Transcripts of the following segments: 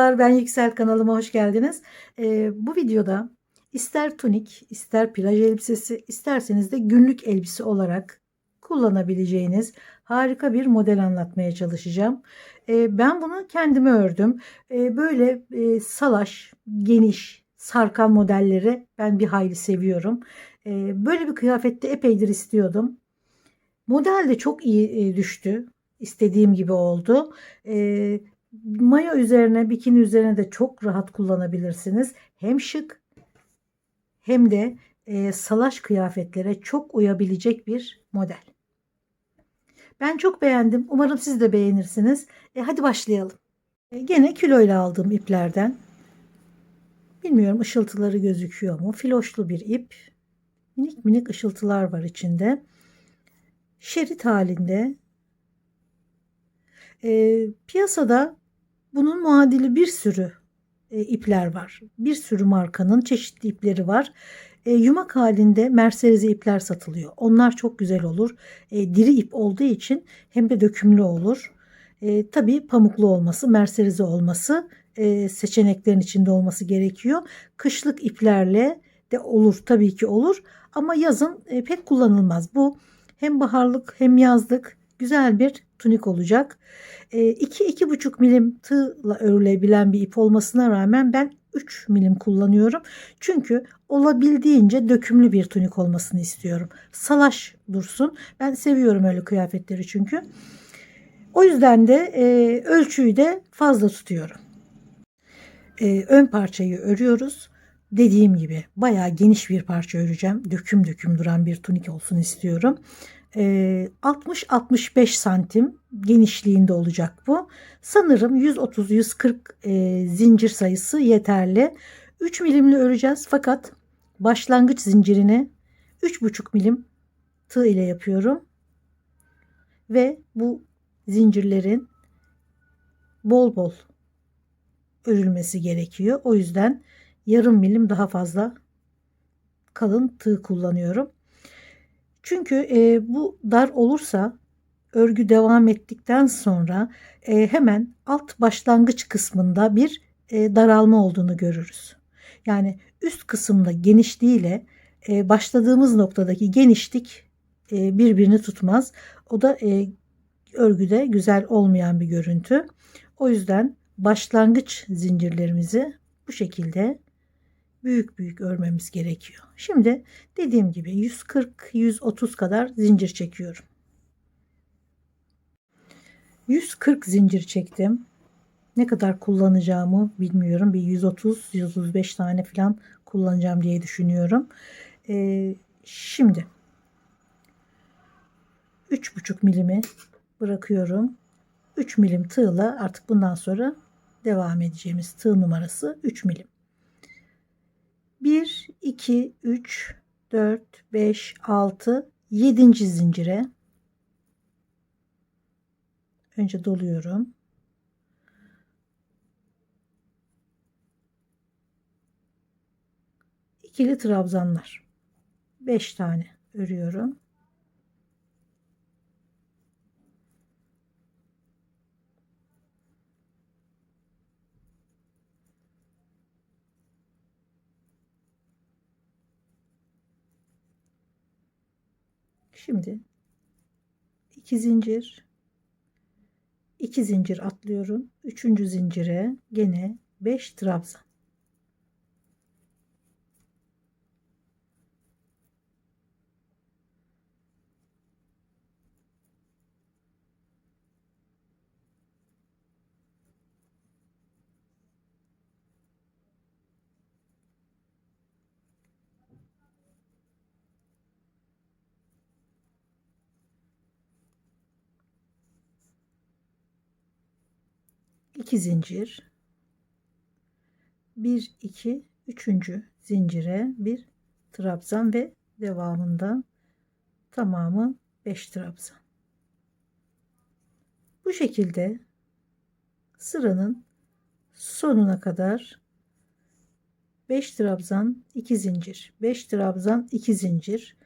Merhabalar, ben Yüksel, kanalıma hoş geldiniz. Bu videoda ister tunik, ister plaj elbisesi, isterseniz de günlük elbise olarak kullanabileceğiniz harika bir model anlatmaya çalışacağım. Ben bunu kendime ördüm. Böyle salaş, geniş, sarkan modelleri ben bir hayli seviyorum. Böyle bir kıyafette epeydir istiyordum. Model de çok iyi düştü. İstediğim gibi oldu. E, Mayo üzerine, bikini üzerine de çok rahat kullanabilirsiniz. Hem şık hem de salaş kıyafetlere çok uyabilecek bir model. Ben çok beğendim. Umarım siz de beğenirsiniz. Hadi başlayalım. Gene kiloyla aldığım iplerden. Bilmiyorum, ışıltıları gözüküyor mu? Filoşlu bir ip. Minik minik ışıltılar var içinde. Şerit halinde. Piyasada bunun muadili bir sürü ipler var. Bir sürü markanın çeşitli ipleri var. Yumak halinde merserize ipler satılıyor. Onlar çok güzel olur. Diri ip olduğu için hem de dökümlü olur. Tabii pamuklu olması, merserize olması seçeneklerin içinde olması gerekiyor. Kışlık iplerle de olur, tabii ki olur. Ama yazın pek kullanılmaz. Bu hem baharlık hem yazlık güzel bir tunik olacak. 2-2,5 milim tığla örülebilen bir ip olmasına rağmen ben 3 milim kullanıyorum. Çünkü olabildiğince dökümlü bir tunik olmasını istiyorum. Salaş dursun. Ben seviyorum öyle kıyafetleri çünkü. O yüzden de ölçüyü de fazla tutuyorum. Ön parçayı örüyoruz. Dediğim gibi bayağı geniş bir parça öreceğim. Döküm döküm duran bir tunik olsun istiyorum. 60-65 santim genişliğinde olacak bu. Sanırım 130-140 zincir sayısı yeterli. 3 milimli öreceğiz fakat başlangıç zincirini 3,5 milim tığ ile yapıyorum. Ve bu zincirlerin bol bol örülmesi gerekiyor. O yüzden yarım milim daha fazla kalın tığ kullanıyorum. Çünkü bu dar olursa örgü devam ettikten sonra hemen alt başlangıç kısmında bir daralma olduğunu görürüz. Yani üst kısımda genişliğiyle başladığımız noktadaki genişlik birbirini tutmaz. O da örgüde güzel olmayan bir görüntü. O yüzden başlangıç zincirlerimizi bu şekilde büyük büyük örmemiz gerekiyor. Şimdi dediğim gibi 140-130 kadar zincir çekiyorum. 140 zincir çektim. Ne kadar kullanacağımı bilmiyorum. Bir 130-135 tane falan kullanacağım diye düşünüyorum. Şimdi 3,5 milimi bırakıyorum. 3 milim tığla artık bundan sonra devam edeceğimiz tığ numarası 3 milim. 1, 2, 3, 4, 5, 6, 7. zincire önce doluyorum. İkili trabzanlar 5 tane örüyorum. Şimdi 2 zincir, 2 zincir atlıyorum. 3. zincire gene 5 trabzan. İki zincir, 1, 2, 3. zincire bir trabzan ve devamında tamamı 5 trabzan. Bu şekilde sıranın sonuna kadar 5 trabzan 2 zincir, 5 trabzan 2 zincir,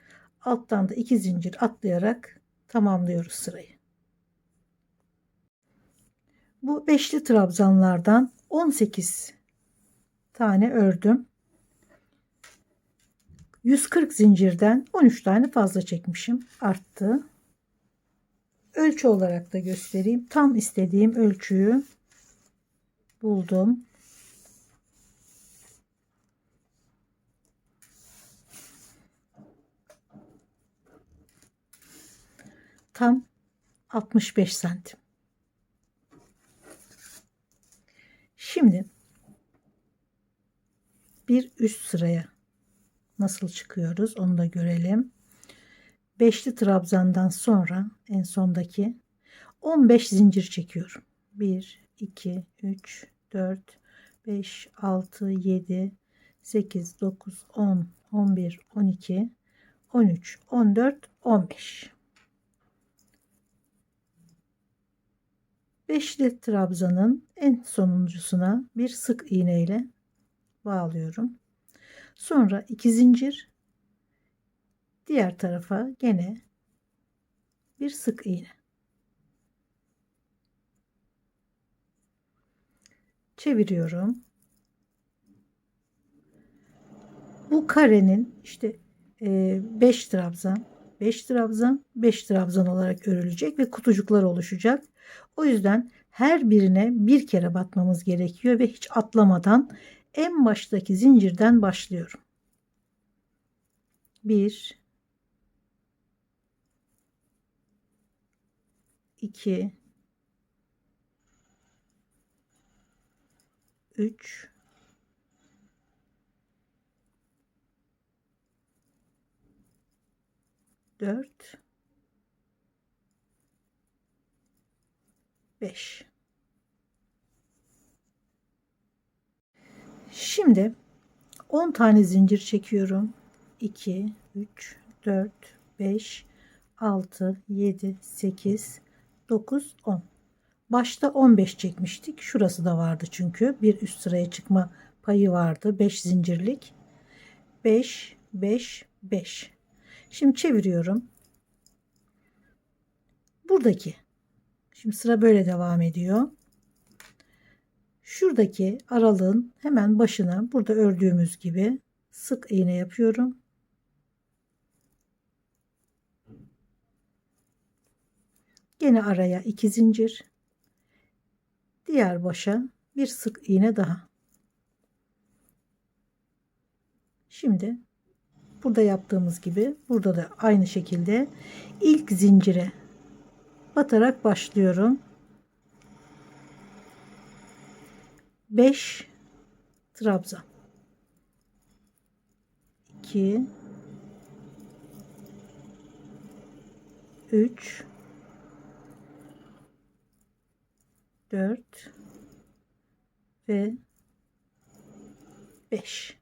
alttan da 2 zincir atlayarak tamamlıyoruz sırayı. Bu beşli trabzanlardan 18 tane ördüm. 140 zincirden 13 tane fazla çekmişim. Arttı. Ölçü olarak da göstereyim. Tam istediğim ölçüyü buldum. Tam 65 santim. Şimdi bir üst sıraya nasıl çıkıyoruz onu da görelim. Beşli trabzandan sonra en sondaki 15 zincir çekiyorum. 1 2 3 4 5 6 7 8 9 10 11 12 13 14 15. Beşli trabzanın en sonuncusuna bir sık iğne ile bağlıyorum. Sonra 2 zincir, diğer tarafa gene bir sık iğne. Çeviriyorum. Bu karenin işte 5 trabzan, 5 trabzan, 5 trabzan olarak örülecek ve kutucuklar oluşacak. O yüzden her birine bir kere batmamız gerekiyor ve hiç atlamadan en baştaki zincirden başlıyorum. 1 2 3 4 5. Şimdi 10 tane zincir çekiyorum. 2 3 4 5 6 7 8 9 10. Başta 15 çekmiştik. Şurası da vardı çünkü. Bir üst sıraya çıkma payı vardı. 5 zincirlik. 5 5 5. Şimdi çeviriyorum. Buradaki. Şimdi sıra böyle devam ediyor. Şuradaki aralığın hemen başına burada ördüğümüz gibi sık iğne yapıyorum. Gene araya 2 zincir. Diğer başa bir sık iğne daha. Şimdi burada yaptığımız gibi burada da aynı şekilde ilk zincire batarak başlıyorum. 5 trabzan, 2 3 4 ve 5.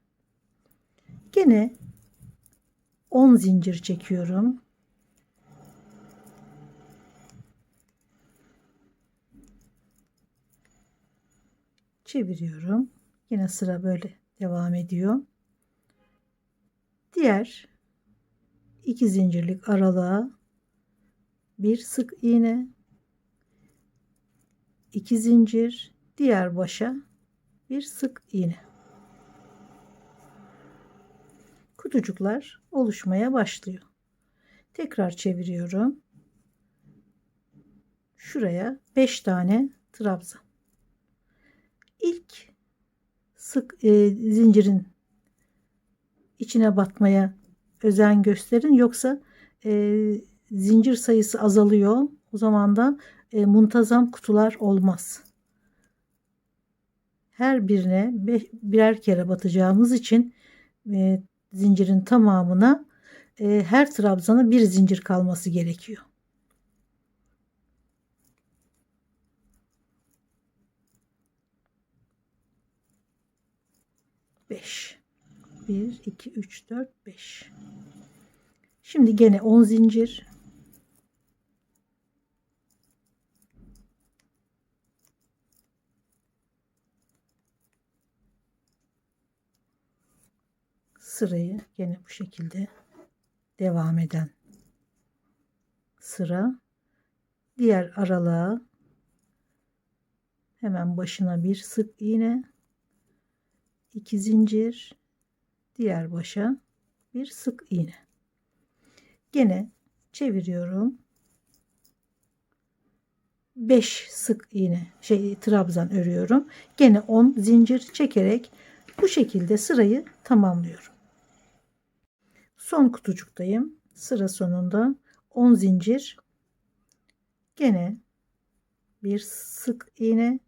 Gene 10 zincir çekiyorum. Çeviriyorum. Yine sıra böyle devam ediyor. Diğer 2 zincirlik aralığa bir sık iğne, 2 zincir, diğer başa bir sık iğne. Kutucuklar oluşmaya başlıyor. Tekrar çeviriyorum. Şuraya 5 tane trabzan. İlk sık zincirin içine batmaya özen gösterin, yoksa zincir sayısı azalıyor. O zaman da muntazam kutular olmaz. Her birine birer kere batacağımız için zincirin tamamına her trabzana bir zincir kalması gerekiyor. 5. 1 2 3 4 5. Şimdi gene 10 zincir. Sırayı gene bu şekilde devam eden sıra, diğer aralığa Hemen başına bir sık iğne, 2 zincir, diğer başa bir sık iğne. Gene çeviriyorum. 5 sık iğne trabzan örüyorum. Gene 10 zincir çekerek bu şekilde sırayı tamamlıyorum. Son kutucuktayım. Sıra sonunda 10 zincir, gene bir sık iğne,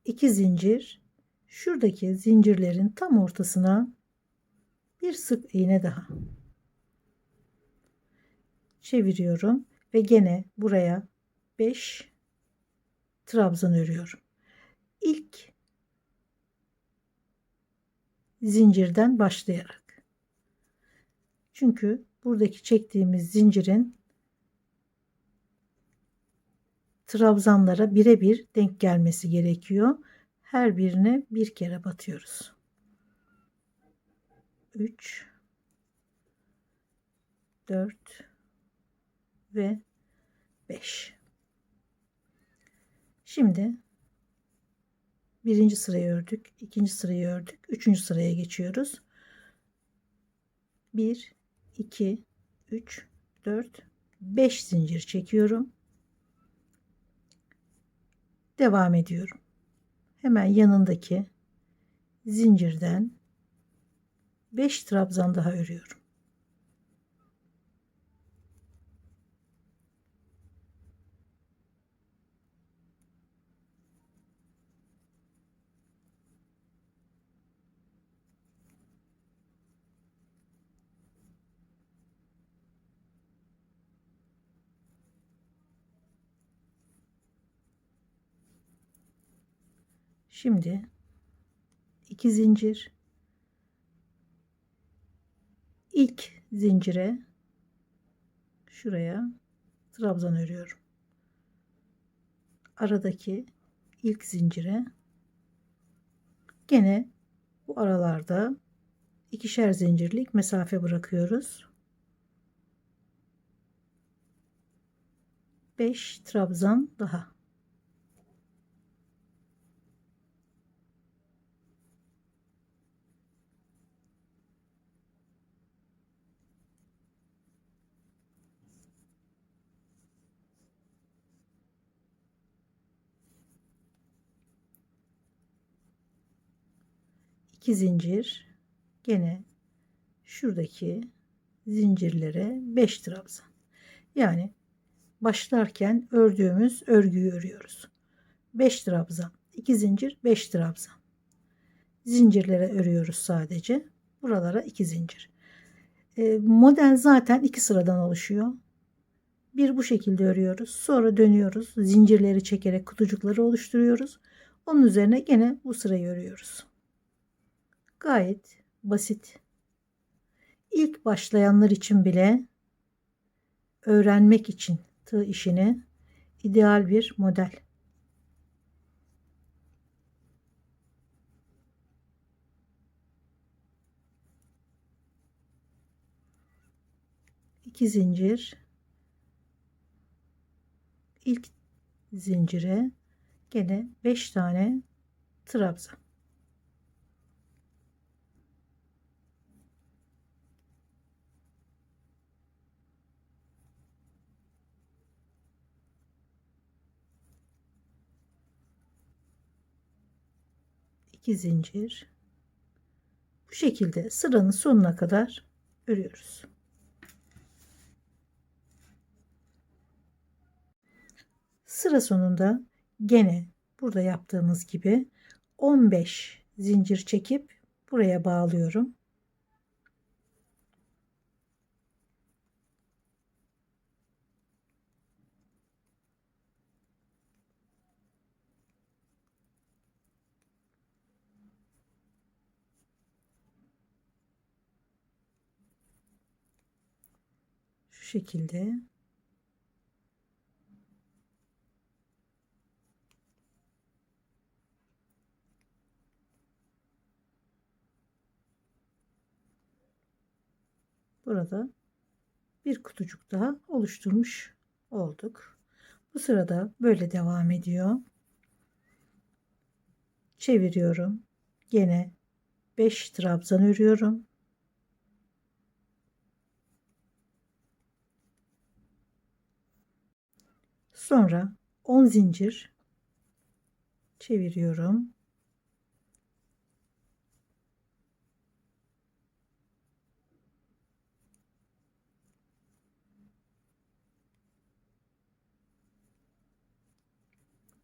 2 zincir, şuradaki zincirlerin tam ortasına bir sık iğne daha çeviriyorum ve gene buraya 5 trabzan örüyorum. İlk zincirden başlayarak, çünkü buradaki çektiğimiz zincirin trabzanlara birebir denk gelmesi gerekiyor. Her birine bir kere batıyoruz. 3, 4 ve 5. Şimdi birinci sırayı ördük, ikinci sırayı ördük, üçüncü sıraya geçiyoruz. 1, 2, 3, 4, 5 zincir çekiyorum. Devam ediyorum. Hemen yanındaki zincirden 5 trabzan daha örüyorum. Şimdi 2 zincir, ilk zincire şuraya trabzan örüyorum. Aradaki ilk zincire gene bu aralarda ikişer zincirlik mesafe bırakıyoruz. 5 trabzan daha. İki zincir, gene şuradaki zincirlere 5 trabzan. Yani başlarken ördüğümüz örgüyü örüyoruz. 5 trabzan, 2 zincir, 5 trabzan. Zincirlere örüyoruz sadece. Buralara 2 zincir. Model zaten 2 sıradan oluşuyor. Bir bu şekilde örüyoruz. Sonra dönüyoruz. Zincirleri çekerek kutucukları oluşturuyoruz. Onun üzerine gene bu sırayı örüyoruz. Gayet basit. İlk başlayanlar için bile öğrenmek için tığ işini ideal bir model. İki zincir, ilk zincire gene 5 tane trabzan. İki zincir. Bu şekilde sıranın sonuna kadar örüyoruz. Sıra sonunda gene burada yaptığımız gibi 15 zincir çekip buraya bağlıyorum. Şu şekilde. Burada bir kutucuk daha oluşturmuş olduk. Bu sırada böyle devam ediyor. Çeviriyorum. Gene 5 trabzan örüyorum. Sonra 10 zincir çeviriyorum.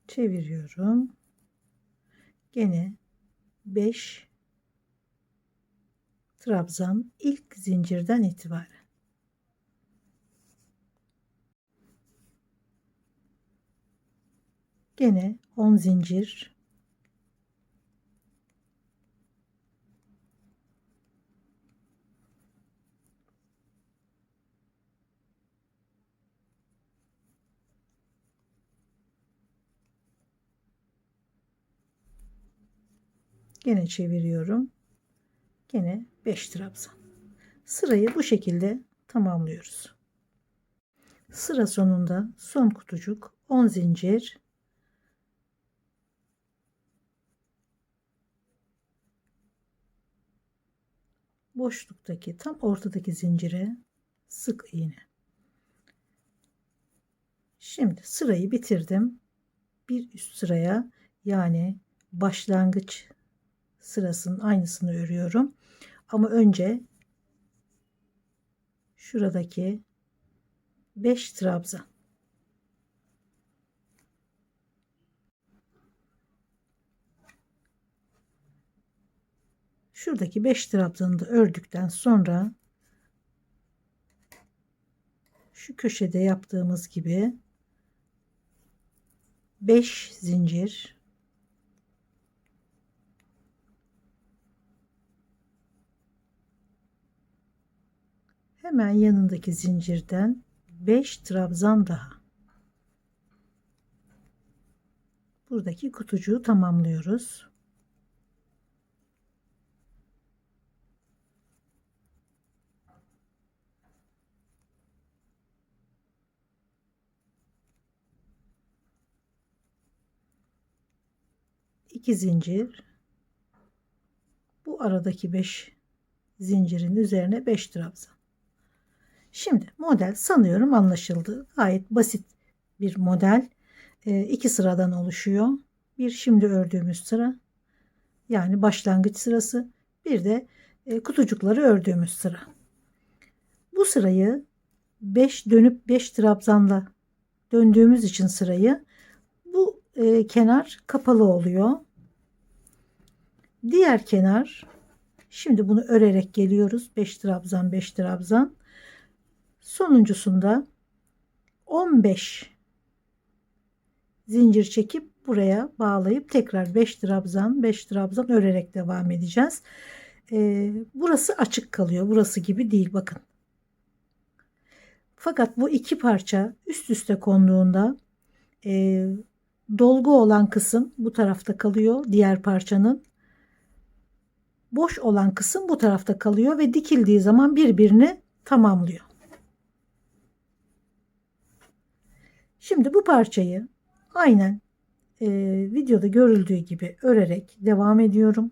Çeviriyorum. Gene 5 trabzan ilk zincirden itibaren. Gene 10 zincir. Gene çeviriyorum. Gene 5 trabzan. Sırayı bu şekilde tamamlıyoruz. Sıra sonunda son kutucuk 10 zincir, boşluktaki tam ortadaki zincire sık iğne. Şimdi sırayı bitirdim. Bir üst sıraya, yani başlangıç sırasının aynısını örüyorum. Ama önce şuradaki 5 trabzan. Şuradaki 5 trabzanı da ördükten sonra şu köşede yaptığımız gibi 5 zincir, hemen yanındaki zincirden 5 trabzan daha. Buradaki kutucuğu tamamlıyoruz. İki zincir, bu aradaki 5 zincirin üzerine 5 trabzan. Şimdi model sanıyorum anlaşıldı. Gayet basit bir model. 2 sıradan oluşuyor. Bir şimdi ördüğümüz sıra, yani başlangıç sırası, bir de kutucukları ördüğümüz sıra. Bu sırayı 5 dönüp 5 trabzanla döndüğümüz için sırayı, bu kenar kapalı oluyor. Diğer kenar, şimdi bunu örerek geliyoruz. 5 trabzan 5 trabzan. Sonuncusunda 15 zincir çekip buraya bağlayıp tekrar 5 trabzan 5 trabzan örerek devam edeceğiz. Burası açık kalıyor. Burası gibi değil, bakın. Fakat bu iki parça üst üste konduğunda dolgu olan kısım bu tarafta kalıyor. Diğer parçanın boş olan kısım bu tarafta kalıyor ve dikildiği zaman birbirini tamamlıyor. Şimdi bu parçayı aynen videoda görüldüğü gibi örerek devam ediyorum.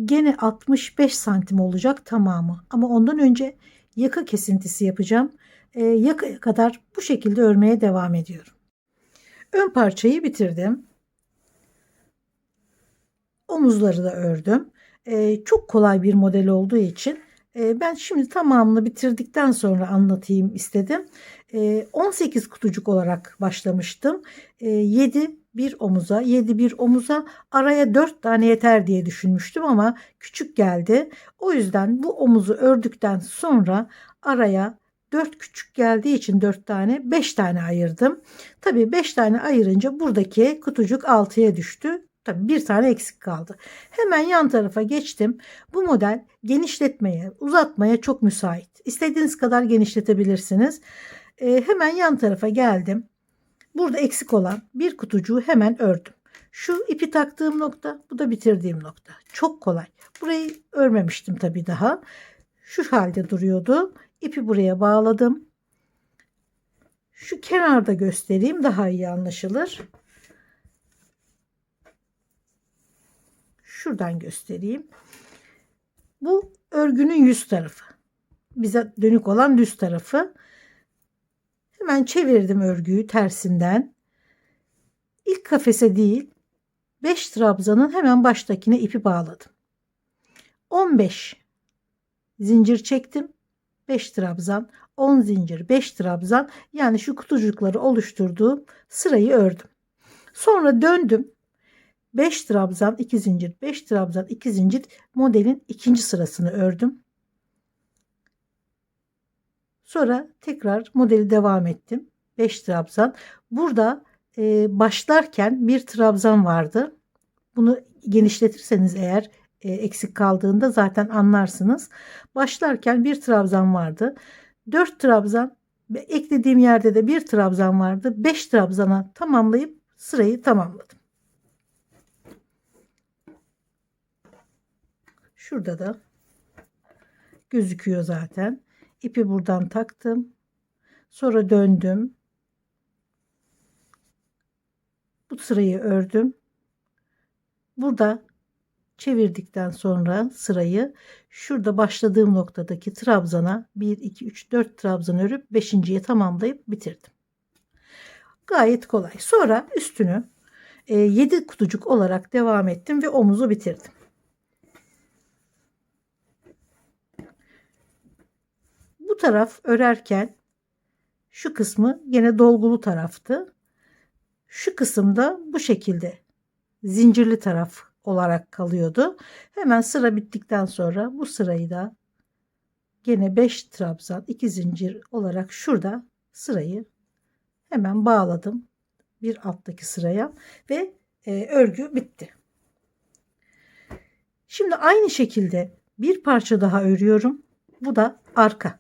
Gene 65 santim olacak tamamı, ama ondan önce yaka kesintisi yapacağım. Yakaya kadar bu şekilde örmeye devam ediyorum. Ön parçayı bitirdim. Omuzları da ördüm. Çok kolay bir model olduğu için ben şimdi tamamını bitirdikten sonra anlatayım istedim. 18 kutucuk olarak başlamıştım. 7 bir omuza, 7 bir omuza, araya 4 tane yeter diye düşünmüştüm ama küçük geldi. O yüzden bu omuzu ördükten sonra araya 4 küçük geldiği için 4 tane, 5 tane ayırdım. Tabii 5 tane ayırınca buradaki kutucuk 6'ya düştü. Tabii bir tane eksik kaldı. Hemen yan tarafa geçtim. Bu model genişletmeye, uzatmaya çok müsait. İstediğiniz kadar genişletebilirsiniz. Hemen yan tarafa geldim. Burada eksik olan bir kutucuğu hemen ördüm. Şu ipi taktığım nokta, bu da bitirdiğim nokta. Çok kolay. Burayı örmemiştim tabii daha. Şu halde duruyordu. İpi buraya bağladım. Şu kenarda göstereyim, daha iyi anlaşılır. Şuradan göstereyim. Bu örgünün yüz tarafı. Bize dönük olan düz tarafı. Hemen çevirdim örgüyü tersinden. İlk kafese değil, 5 trabzanın hemen baştakine ipi bağladım. 15 zincir çektim. 5 trabzan, 10 zincir, 5 trabzan, yani şu kutucukları oluşturduğum sırayı ördüm. Sonra döndüm. 5 trabzan, 2 zincir, 5 trabzan, 2 zincir, modelin ikinci sırasını ördüm. Sonra tekrar modeli devam ettim. 5 trabzan. Burada başlarken bir trabzan vardı. Bunu genişletirseniz eğer eksik kaldığında zaten anlarsınız. Başlarken bir trabzan vardı. 4 trabzan ve eklediğim yerde de bir trabzan vardı. 5 trabzana tamamlayıp sırayı tamamladım. Şurada da gözüküyor zaten. İpi buradan taktım. Sonra döndüm. Bu sırayı ördüm. Burada çevirdikten sonra sırayı şurada başladığım noktadaki trabzana 1, 2, 3, 4 trabzan örüp 5.'ye tamamlayıp bitirdim. Gayet kolay. Sonra üstünü 7 kutucuk olarak devam ettim ve omuzu bitirdim. Bu taraf örerken şu kısmı yine dolgulu taraftı. Şu kısımda bu şekilde zincirli taraf olarak kalıyordu. Hemen sıra bittikten sonra bu sırayı da gene 5 trabzan 2 zincir olarak şurada sırayı hemen bağladım bir alttaki sıraya ve örgü bitti. Şimdi aynı şekilde bir parça daha örüyorum. Bu da arka.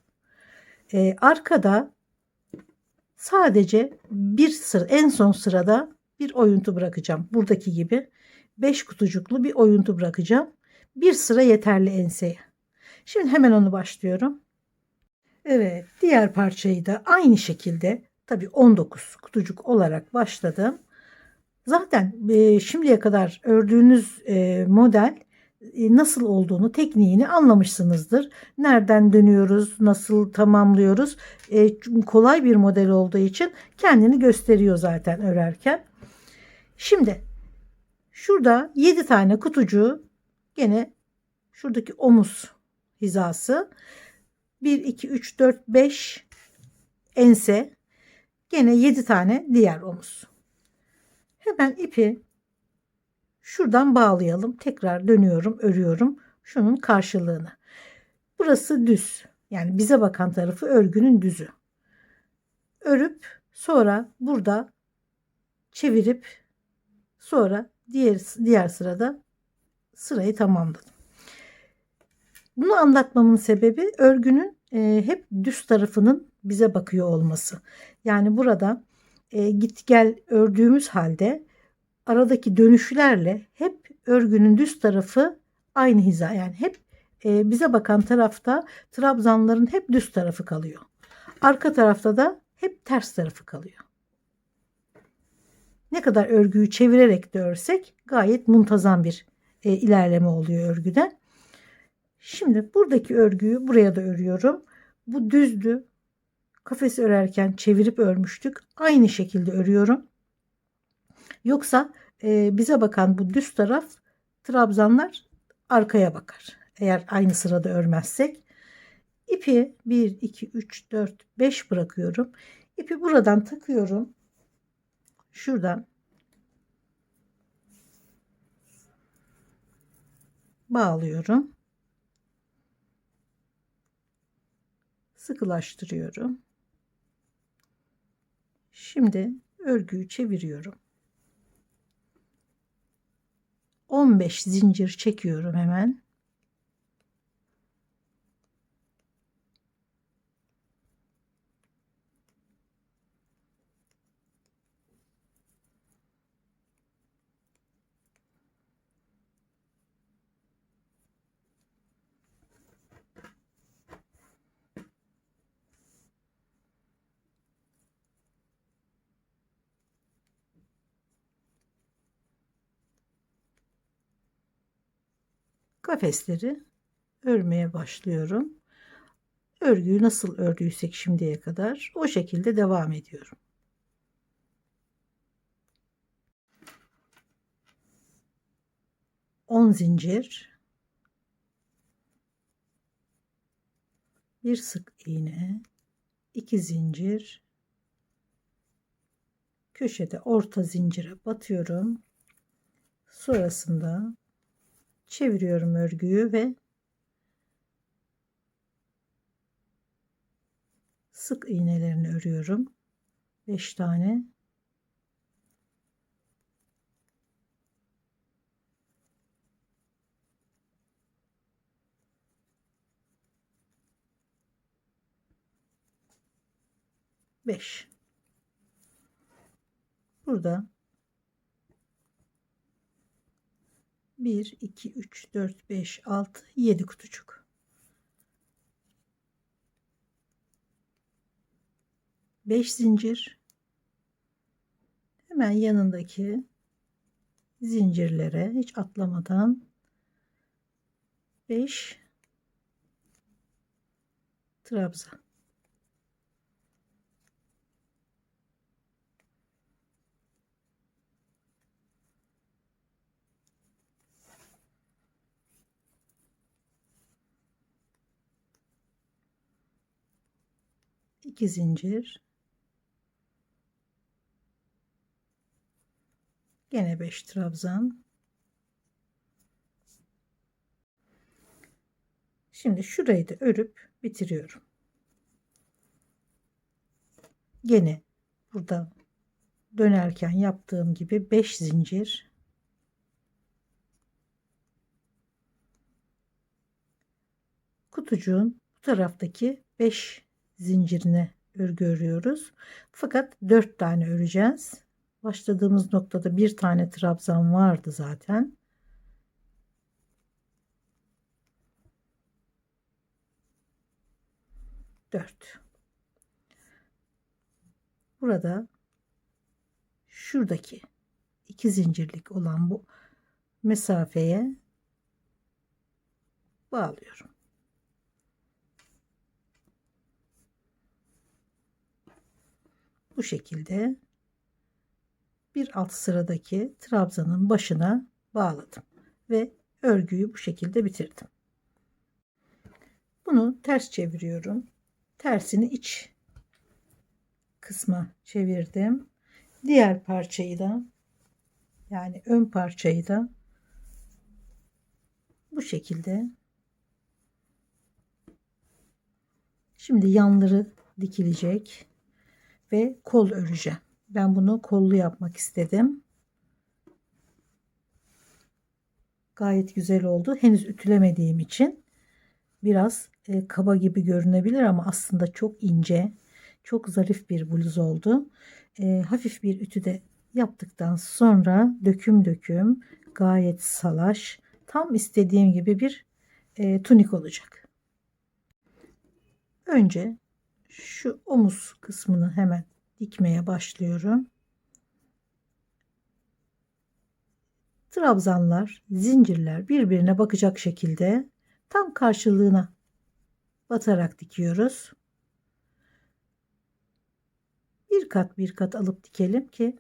Arkada sadece bir sıra, en son sırada bir oyuntu bırakacağım. Buradaki gibi 5 kutucuklu bir oyuntu bırakacağım. Bir sıra yeterli enseye. Şimdi hemen onu başlıyorum. Evet, diğer parçayı da aynı şekilde tabii 19 kutucuk olarak başladım. Zaten şimdiye kadar ördüğünüz model nasıl olduğunu, tekniğini anlamışsınızdır. Nereden dönüyoruz, nasıl tamamlıyoruz. Kolay bir model olduğu için kendini gösteriyor zaten örerken. Şimdi şurada 7 tane kutucuğu gene şuradaki omuz hizası 1, 2, 3, 4, 5 ense, gene 7 tane diğer omuz. Hemen ipi şuradan bağlayalım. Tekrar dönüyorum, örüyorum. Şunun karşılığını. Burası düz. Yani bize bakan tarafı örgünün düzü. Örüp sonra burada çevirip sonra diğer sırada sırayı tamamladım. Bunu anlatmamın sebebi örgünün hep düz tarafının bize bakıyor olması. Yani burada git gel ördüğümüz halde aradaki dönüşlerle hep örgünün düz tarafı aynı hiza. Yani hep bize bakan tarafta trabzanların hep düz tarafı kalıyor. Arka tarafta da hep ters tarafı kalıyor. Ne kadar örgüyü çevirerek de örsek gayet muntazam bir ilerleme oluyor örgüde. Şimdi buradaki örgüyü buraya da örüyorum. Bu düzdü. Kafesi örerken çevirip örmüştük. Aynı şekilde örüyorum. Yoksa bize bakan bu düz taraf trabzanlar arkaya bakar. Eğer aynı sırada örmezsek. İpi 1, 2, 3, 4, 5 bırakıyorum. İpi buradan takıyorum. Şuradan bağlıyorum. Sıkılaştırıyorum. Şimdi örgüyü çeviriyorum. 15 zincir çekiyorum hemen. kafesleri örmeye başlıyorum. Örgüyü nasıl ördüysek şimdiye kadar o şekilde devam ediyorum. On zincir, bir sık iğne, 2 zincir, köşede orta zincire batıyorum. Sonrasında çeviriyorum örgüyü ve sık iğnelerini örüyorum. 5 tane. Beş. Burada 1, 2, 3, 4, 5, 6, 7 kutucuk. 5 zincir. Hemen yanındaki zincirlere hiç atlamadan 5 trabzan. İki zincir. Gene 5 trabzan. Şimdi şurayı da örüp bitiriyorum. Gene burada dönerken yaptığım gibi 5 zincir. Kutucuğun bu taraftaki 5 zincirine örgü örüyoruz. Fakat 4 tane öreceğiz. Başladığımız noktada bir tane trabzan vardı zaten. Dört. Burada şuradaki 2 zincirlik olan bu mesafeye bağlıyorum. Bu şekilde bir alt sıradaki trabzanın başına bağladım ve örgüyü bu şekilde bitirdim. Bunu ters çeviriyorum. Tersini iç kısma çevirdim. Diğer parçayı da, yani ön parçayı da bu şekilde, şimdi yanları dikilecek ve kol öreceğim. Ben bunu kollu yapmak istedim. Gayet güzel oldu. Henüz ütülemediğim için biraz kaba gibi görünebilir ama aslında çok ince, çok zarif bir bluz oldu. Hafif bir ütüde yaptıktan sonra döküm döküm, gayet salaş, tam istediğim gibi bir tunik olacak. Önce şu omuz kısmını hemen dikmeye başlıyorum. Trabzanlar, zincirler birbirine bakacak şekilde tam karşılığına batarak dikiyoruz. Bir kat bir kat alıp dikelim ki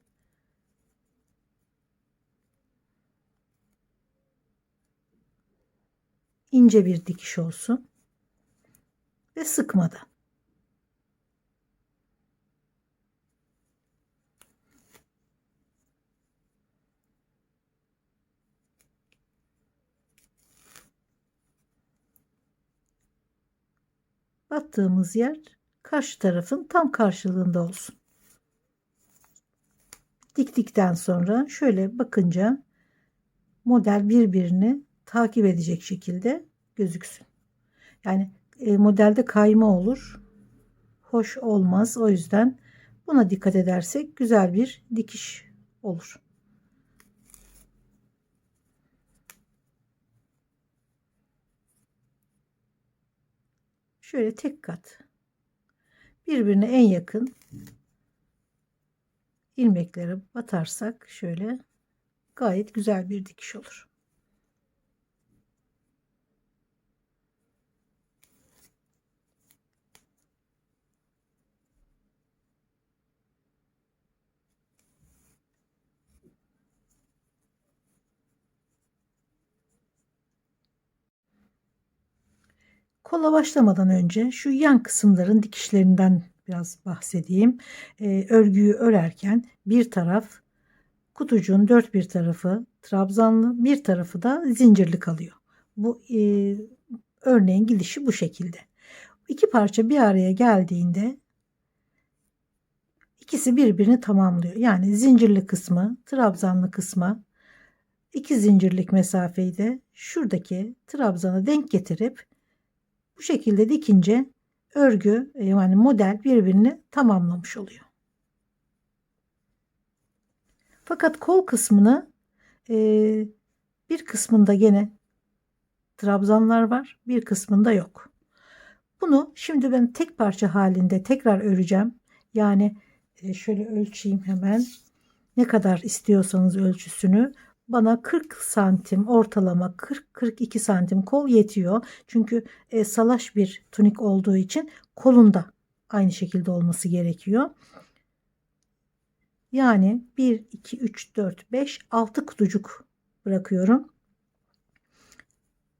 ince bir dikiş olsun ve sıkmadan. Battığımız yer karşı tarafın tam karşılığında olsun. Diktikten sonra şöyle bakınca model birbirini takip edecek şekilde gözüksün. Yani modelde kayma olur. Hoş olmaz. O yüzden buna dikkat edersek güzel bir dikiş olur. Şöyle tek kat birbirine en yakın ilmekleri batarsak şöyle gayet güzel bir dikiş olur. Kola başlamadan önce şu yan kısımların dikişlerinden biraz bahsedeyim. Örgüyü örerken bir taraf kutucuğun dört bir tarafı trabzanlı, bir tarafı da zincirli kalıyor. Bu örneğin gidişi bu şekilde. İki parça bir araya geldiğinde ikisi birbirini tamamlıyor. Yani zincirli kısmı, trabzanlı kısma 2 zincirlik mesafeyi de şuradaki trabzana denk getirip bu şekilde dikince örgü yani model birbirini tamamlamış oluyor. Fakat kol kısmını bir kısmında gene trabzanlar var, bir kısmında yok. Bunu şimdi ben tek parça halinde tekrar öreceğim. Yani şöyle ölçeyim hemen. Ne kadar istiyorsanız ölçüsünü. Bana 40 santim ortalama 40-42 santim kol yetiyor. Çünkü salaş bir tunik olduğu için kolunda aynı şekilde olması gerekiyor. Yani 1, 2, 3, 4, 5, 6 kutucuk bırakıyorum.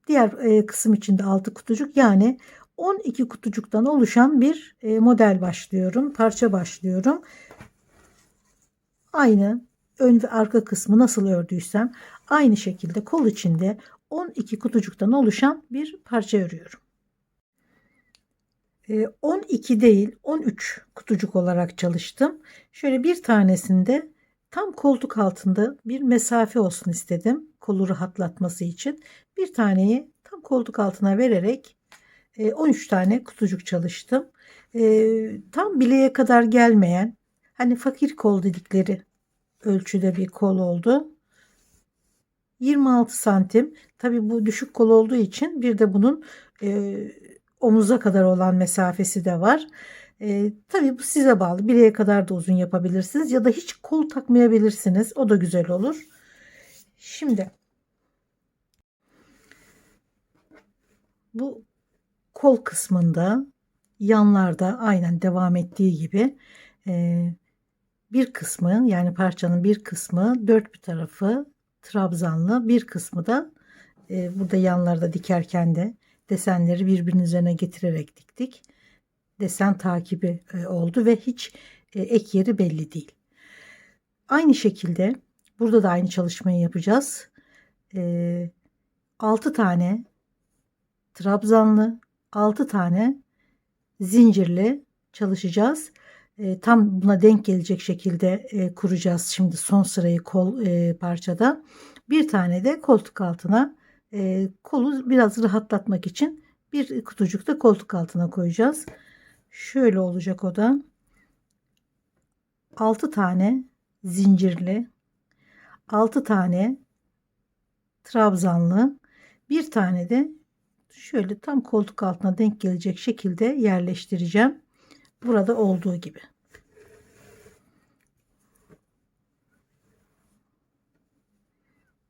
Diğer kısım için de 6 kutucuk, yani 12 kutucuktan oluşan bir model başlıyorum. Parça başlıyorum. Aynı ön ve arka kısmı nasıl ördüysem aynı şekilde kol içinde 12 kutucuktan oluşan bir parça örüyorum. 12 değil 13 kutucuk olarak çalıştım. Şöyle bir tanesinde tam koltuk altında bir mesafe olsun istedim. Kolu rahatlatması için. Bir taneyi tam koltuk altına vererek 13 tane kutucuk çalıştım. Tam bileğe kadar gelmeyen, hani fakir kol dedikleri ölçüde bir kol oldu. 26 santim. Tabi bu düşük kol olduğu için bir de bunun omuza kadar olan mesafesi de var. Tabii bu size bağlı. Bileğe kadar da uzun yapabilirsiniz ya da hiç kol takmayabilirsiniz. O da güzel olur. Şimdi bu kol kısmında yanlarda aynen devam ettiği gibi bir kısmı, yani parçanın bir kısmı dört bir tarafı trabzanlı, bir kısmı da burada yanlarda dikerken de desenleri birbirinin üzerine getirerek diktik. Desen takibi oldu ve hiç ek yeri belli değil. Aynı şekilde burada da aynı çalışmayı yapacağız. 6 tane trabzanlı, 6 tane zincirli çalışacağız. Tam buna denk gelecek şekilde kuracağız şimdi son sırayı kol parçada. Bir tane de koltuk altına kolu biraz rahatlatmak için bir kutucuk da koltuk altına koyacağız. Şöyle olacak o da. 6 tane zincirli, 6 tane trabzanlı, bir tane de şöyle tam koltuk altına denk gelecek şekilde yerleştireceğim. Burada olduğu gibi.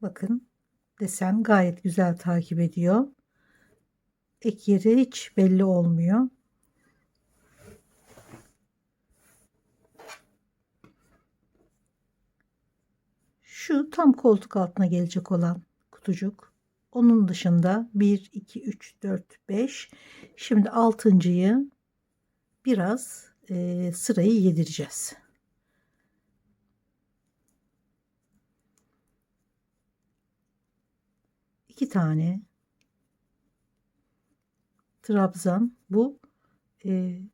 Bakın desen gayet güzel takip ediyor. Ek yeri hiç belli olmuyor. Şu tam koltuk altına gelecek olan kutucuk. Onun dışında 1, 2, 3, 4, 5. Şimdi altıncıyı biraz sırayı yedireceğiz. İki tane trabzan, bu 1,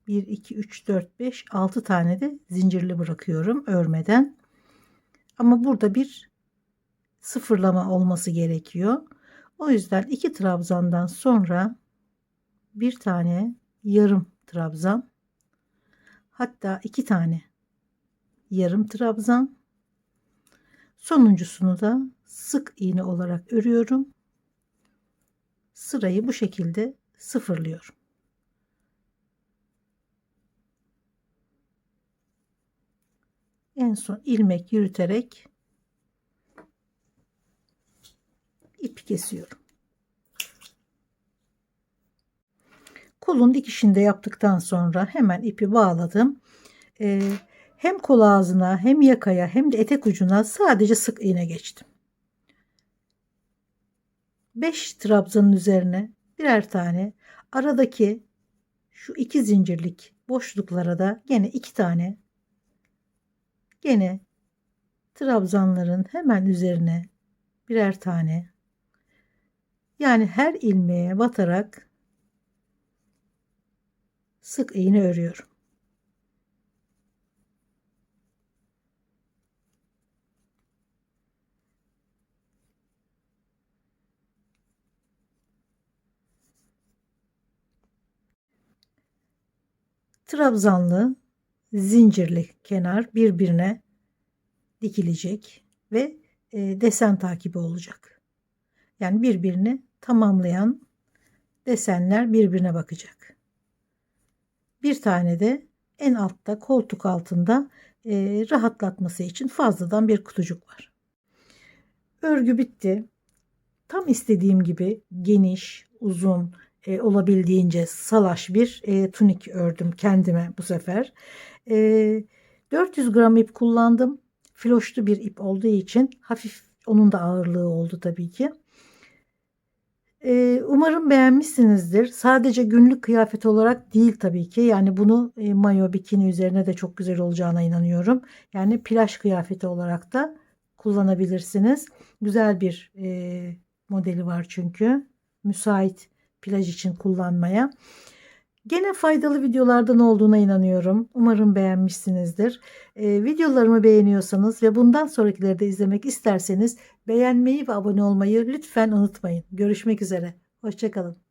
2, 3, 4, 5, 6 tane de zincirli bırakıyorum örmeden. Ama burada bir sıfırlama olması gerekiyor. O yüzden 2 trabzandan sonra bir tane yarım trabzan, hatta 2 tane yarım trabzan, sonuncusunu da sık iğne olarak örüyorum. Sırayı bu şekilde sıfırlıyorum. En son ilmek yürüterek ip kesiyorum. Kolun dikişini de yaptıktan sonra hemen ipi bağladım. Hem kol ağzına hem yakaya hem de etek ucuna sadece sık iğne geçtim. 5 trabzanın üzerine birer tane. Aradaki şu 2 zincirlik boşluklara da gene 2 tane. Gene trabzanların hemen üzerine birer tane. Yani her ilmeğe batarak sık iğne örüyorum. Trabzanlı zincirli kenar birbirine dikilecek ve desen takibi olacak. Yani birbirini tamamlayan desenler birbirine bakacak. Bir tane de en altta koltuk altında rahatlatması için fazladan bir kutucuk var. Örgü bitti. Tam istediğim gibi geniş, uzun, olabildiğince salaş bir tunik ördüm kendime bu sefer. 400 gram ip kullandım. Filoşlu bir ip olduğu için hafif, onun da ağırlığı oldu tabii ki. Umarım beğenmişsinizdir. Sadece günlük kıyafet olarak değil tabii ki. Yani bunu mayo, bikini üzerine de çok güzel olacağına inanıyorum. Yani plaj kıyafeti olarak da kullanabilirsiniz. Güzel bir modeli var çünkü. Müsait plaj için kullanmaya. Gene faydalı videolardan olduğuna inanıyorum. Umarım beğenmişsinizdir. Videolarımı beğeniyorsanız ve bundan sonrakileri de izlemek isterseniz beğenmeyi ve abone olmayı lütfen unutmayın. Görüşmek üzere. Hoşça kalın.